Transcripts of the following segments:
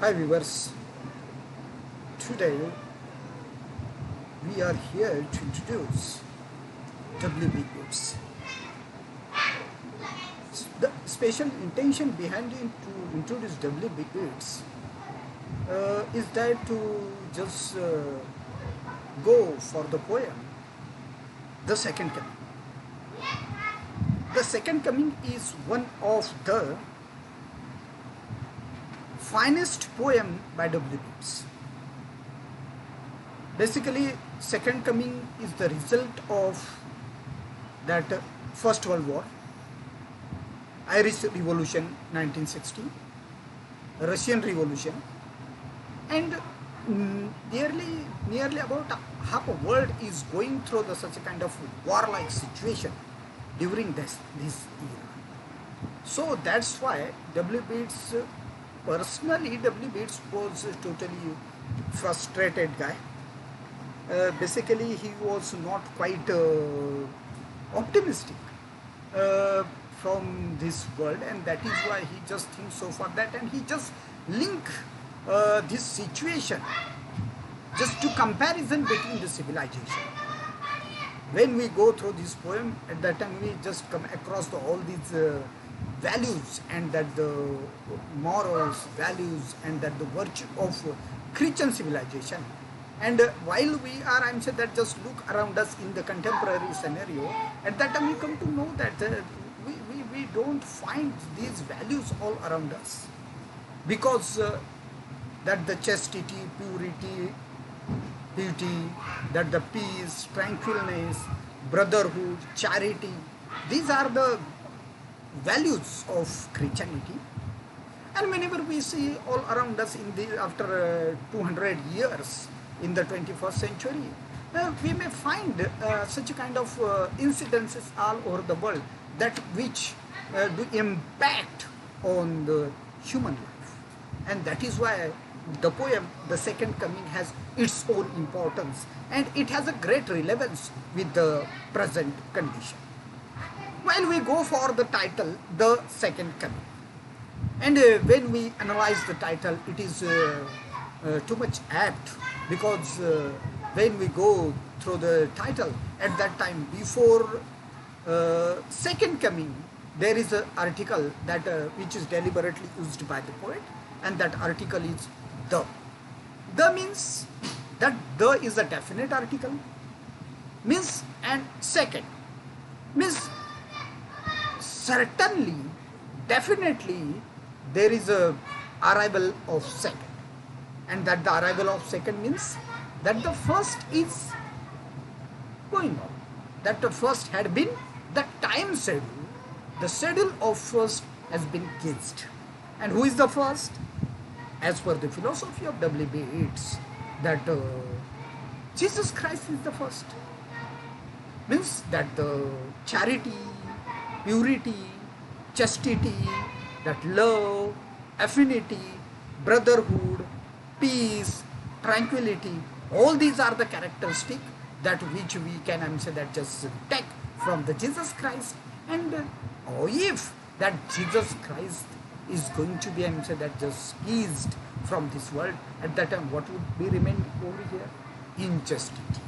Hi viewers, today we are here to introduce WB Goods. The special intention behind it to introduce WB Goods is that to just go for the poem The Second Coming. The Second Coming is one of the finest poem by W. Yeats. Basically, Second Coming is the result of that First World War, Irish Revolution 1960, Russian Revolution, and nearly about half a world is going through such a kind of warlike situation during this era. So that's why W. Yeats, personally, W. Yeats was a totally frustrated guy. Basically, he was not quite optimistic from this world, and that is why he just thinks so far that, and he just link this situation just to comparison between the civilization. When we go through this poem, at that time we just come across all these values, and that the morals, values, and that the virtue of Christian civilization. And while we are, I'm saying that just look around us in the contemporary scenario, at that time we come to know that we don't find these values all around us, because that the chastity, purity, beauty, that the peace, tranquilness, brotherhood, charity, these are the values of Christianity. And whenever we see all around us in the after 200 years in the 21st century, we may find such a kind of incidences all over the world that which do impact on the human life. And that is why the poem The Second Coming has its own importance, and it has a great relevance with the present condition. While we go for the title The Second Coming, and when we analyze the title, it is too much apt, because when we go through the title, at that time before Second Coming, there is an article that which is deliberately used by the poet, and that article is the. The means that the is a definite article, means, and second means certainly, definitely there is a arrival of second, and that the arrival of second means that the first is going on, that the first had been the time schedule, the schedule of first has been kissed. And who is the first? As per the philosophy of W.B. Yeats, that Jesus Christ is the first, means that the charity, purity, chastity, that love, affinity, brotherhood, peace, tranquility, all these are the characteristics that which we can, say, that just take from the Jesus Christ. And if that Jesus Christ is going to be, say, that just squeezed from this world, at that time what would be remain over here? Injustice.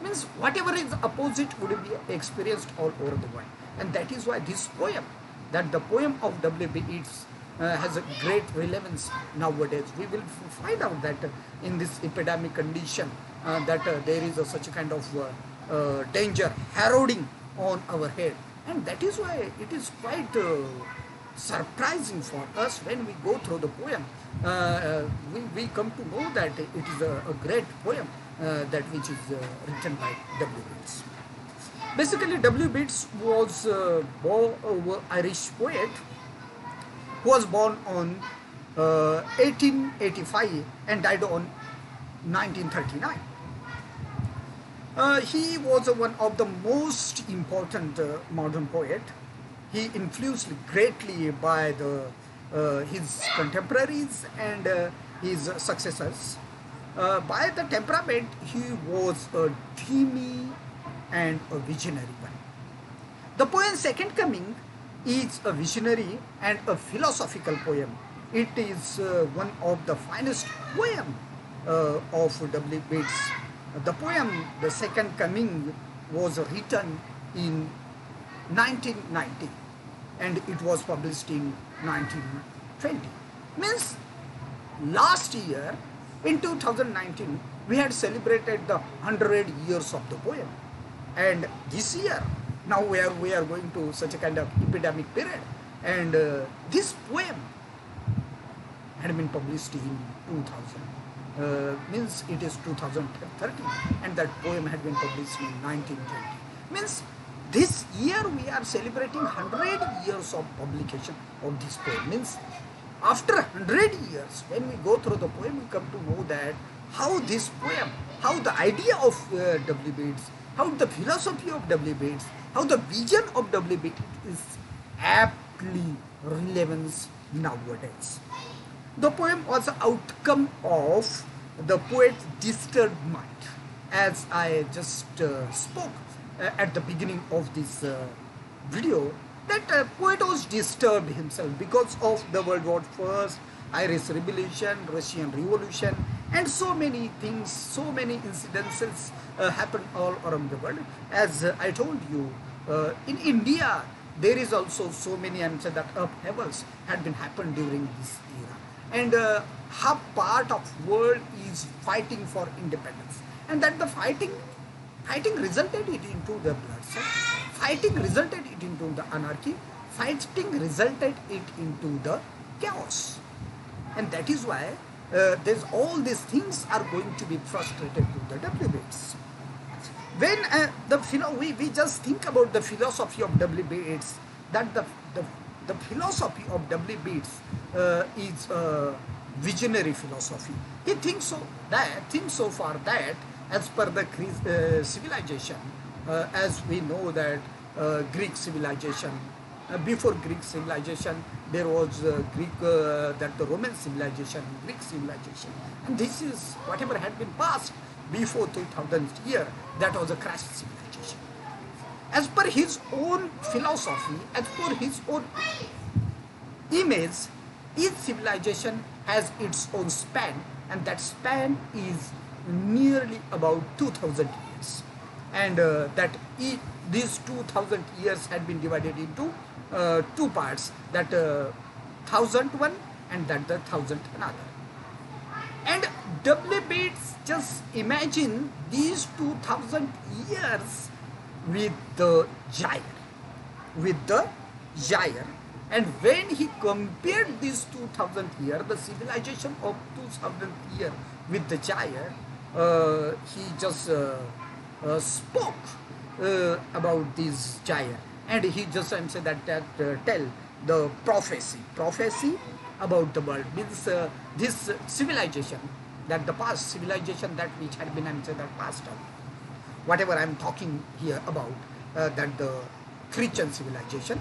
Means whatever is opposite would be experienced all over the world. And that is why this poem, that the poem of W.B. Yeats has a great relevance nowadays. We will find out that in this epidemic condition, that there is such a kind of danger heralding on our head. And that is why it is quite surprising for us when we go through the poem. We come to know that it is a great poem that which is written by W. Yeats. Basically, W. Yeats was Irish poet who was born on 1885 and died on 1939. He was one of the most important modern poet. He influenced greatly by his contemporaries and his successors. By the temperament, he was a dreamy and a visionary one. The poem Second Coming is a visionary and a philosophical poem it is one of the finest poem of W. Yeats. The poem, The Second Coming, was written in 1990 and it was published in 1920. Means last year in 2019 we had celebrated the 100 years of the poem, and this year now we are going to such a kind of epidemic period, and this poem had been published in 2000, means it is 2013, and that poem had been published in 1920. Means this year we are celebrating 100 years of publication of this poem. Means after 100 years, when we go through the poem, we come to know that how this poem, how the idea of W. Yeats, how the philosophy of W. Yeats, how the vision of W. Yeats is aptly relevant nowadays. The poem was an outcome of the poet's disturbed mind, as I just spoke at the beginning of this video, that poet was disturbed himself because of the World War I, Irish Revolution, Russian Revolution, and so many things, so many incidences happened all around the world. As I told you, in India, there is also so many, I'm saying that upheavals had been happened during this era. And half part of world is fighting for independence. And that the fighting resulted it into the bloodshed, fighting resulted it into the anarchy, fighting resulted it into the chaos. And that is why there's all these things are going to be frustrated to the W. Yeats. When we just think about the philosophy of W. Yeats, that the philosophy of W. Yeats is a visionary philosophy. He thinks so far that as per the civilization, as we know that Greek civilization, before Greek civilization, there was that the Roman civilization, Greek civilization, and this is whatever had been passed before 2000 year, that was a crashed civilization. As per his own philosophy, as per his own image, each civilization has its own span, and that span is nearly about 2000 years, and these 2000 years had been divided into two parts, that 1000 one and that the 1000 another. And W. Yeats just imagine these 2000 years with the gyre, and when he compared these 2000 years, the civilization of 2000 year with the gyre, he just spoke about this gyre, and he just said that tell the prophecy about the world, means this civilization, that the past civilization that which had been that passed on, whatever I am talking here about, that the Christian civilization,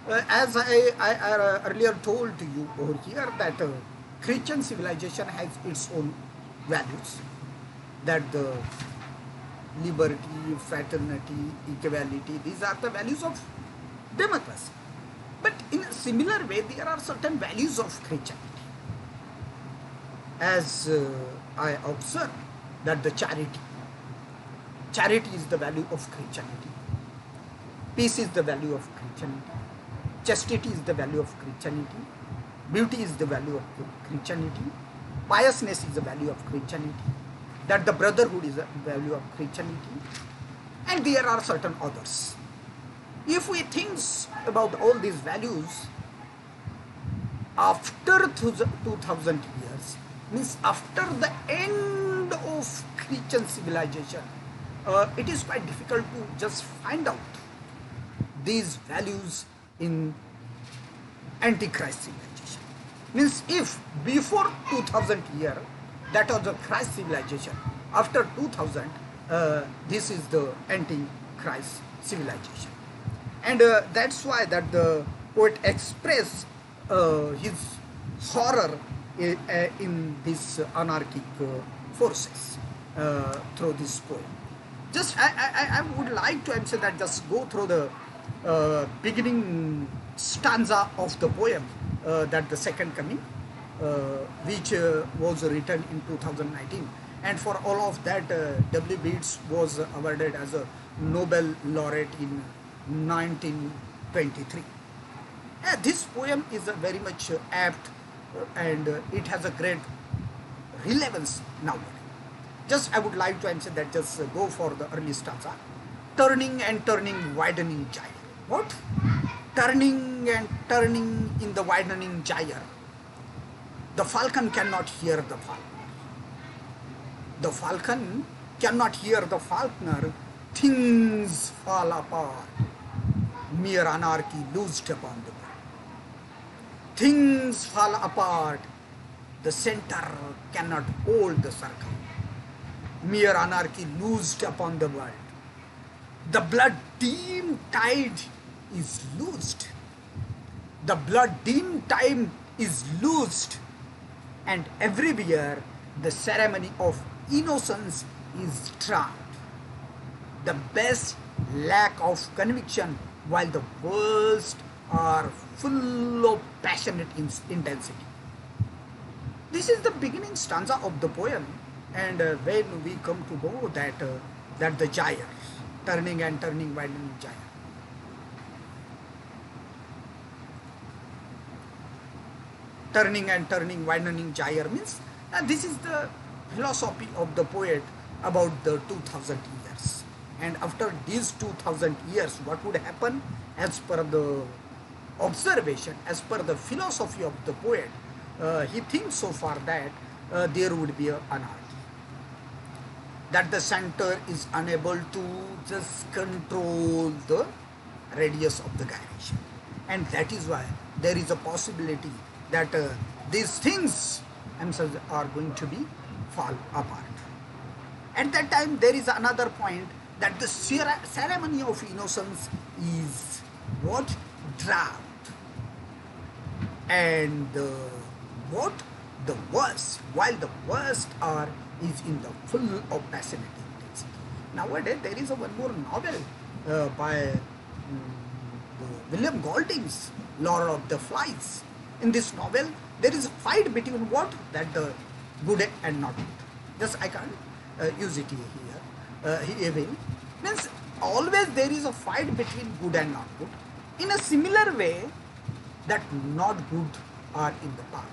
as I earlier told to you over here, that Christian civilization has its own values, that the liberty, fraternity, equality, these are the values of democracy. But in a similar way, there are certain values of Christianity. As I observe that the charity is the value of Christianity, peace is the value of Christianity, chastity is the value of Christianity, beauty is the value of Christianity, piousness is the value of Christianity, that the brotherhood is the value of Christianity, and there are certain others. If we think about all these values, after 2000 years, means after the end of Christian civilization, it is quite difficult to just find out these values in Antichrist civilization. Means if before 2000 year, that was the Christ civilization, after 2000, this is the Antichrist civilization. And that's why that the poet expressed his horror in these anarchic forces through this poem. Just I would like to answer that, just go through the beginning stanza of the poem, that the second coming, which was written in 2019, and for all of that, W. Beats was awarded as a Nobel laureate in 1923. This poem is very much apt, and it has a great relevance nowadays. Just I would like to answer that. Just go for the early stanza. Turning and turning, widening gyre. What? Turning and turning in the widening gyre. The falcon cannot hear the falconer. The falcon cannot hear the falconer. Things fall apart. Mere anarchy loosed upon the world. Things fall apart. The center cannot hold the circle. Mere anarchy loosed upon the world. The blood dim tide is loosed. The blood dim tide is loosed. And everywhere the ceremony of innocence is drowned. The best lack of conviction, while the worst are full of passionate intensity. This is the beginning stanza of the poem, and when we come to know that the gyre, turning and turning, widening gyre. Turning and turning, widening gyre means this is the philosophy of the poet about the 2000 years. And after these 2000 years, what would happen? As per the observation, as per the philosophy of the poet, he thinks so far that there would be an anarchy. That the center is unable to just control the radius of the gyration. And that is why there is a possibility that these things themselves are going to be fall apart. At that time, there is another point that the ceremony of innocence is what? Drowned. And what? The worst, while the worst is in the full of passionate intensity. Nowadays, there is one more novel by William Golding's Lord of the Flies. In this novel, there is a fight between what? That the good and not good. Just I can't use it here. He will. Means always there is a fight between good and not good. In a similar way, that not good are in the power.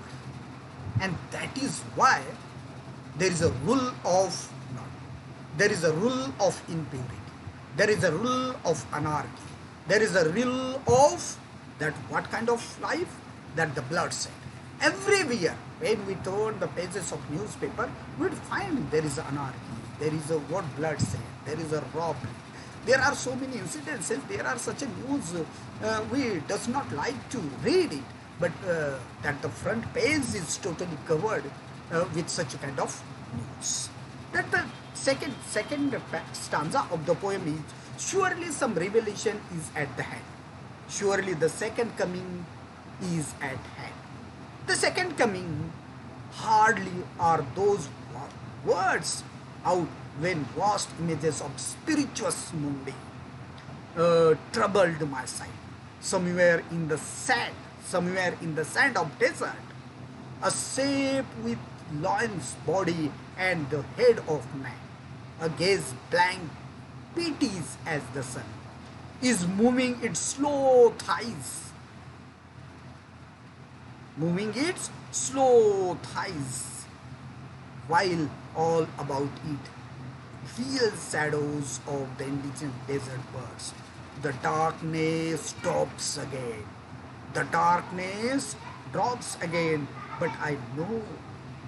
And that is why there is a rule of not. There is a rule of impurity. There is a rule of anarchy. There is a rule of that what kind of life? That the bloodshed. Everywhere, when we turn the pages of newspaper, we would find there is anarchy. There is a what bloodshed. There is a robbery. There are so many incidences. There are such a news. We does not like to read it, but that the front page is totally covered with such a kind of news. That the second stanza of the poem is surely some revelation is at the hand. Surely the second coming is at hand. The second coming, hardly are those words out when vast images of spirituous moonlight troubled my sight. Somewhere in the sand of desert, a shape with lion's body and the head of man, a gaze blank pities as the sun, is moving its slow thighs. While all about it real shadows of the indigenous desert birds. The darkness drops again. The darkness drops again.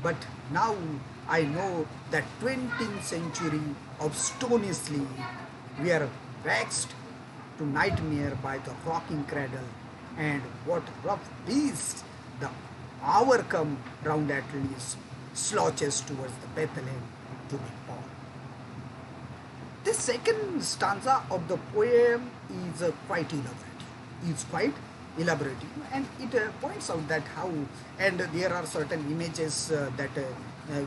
But now I know that 20th century of stony sleep, we are vexed to nightmare by the rocking cradle, and what rough beast the hour come round at least slouches towards the Bethlehem to be born. The second stanza of the poem is quite elaborative, and it points out that how, and there are certain images that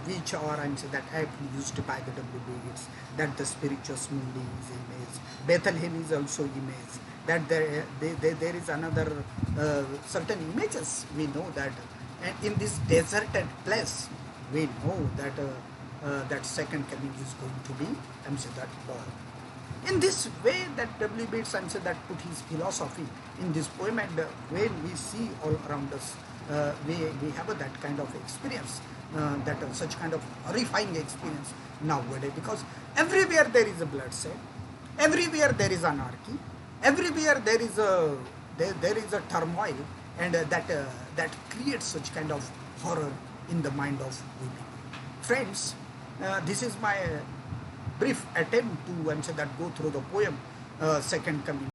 which are that aptly used by the W. Beats, that the spirituous moonlight is image, Bethlehem is also image, that there is another certain images. We know that, and in this deserted place, we know that that second coming is going to be, I'm saying that in this way that W. Bates, I'm saying that put his philosophy in this poem, and when we see all around us, we have that kind of experience, that such kind of horrifying experience nowadays, because everywhere there is a bloodshed, everywhere there is anarchy, everywhere there is a turmoil, and that creates such kind of horror in the mind of women. Friends, this is my brief attempt to, I'm saying that, go through the poem Second Coming.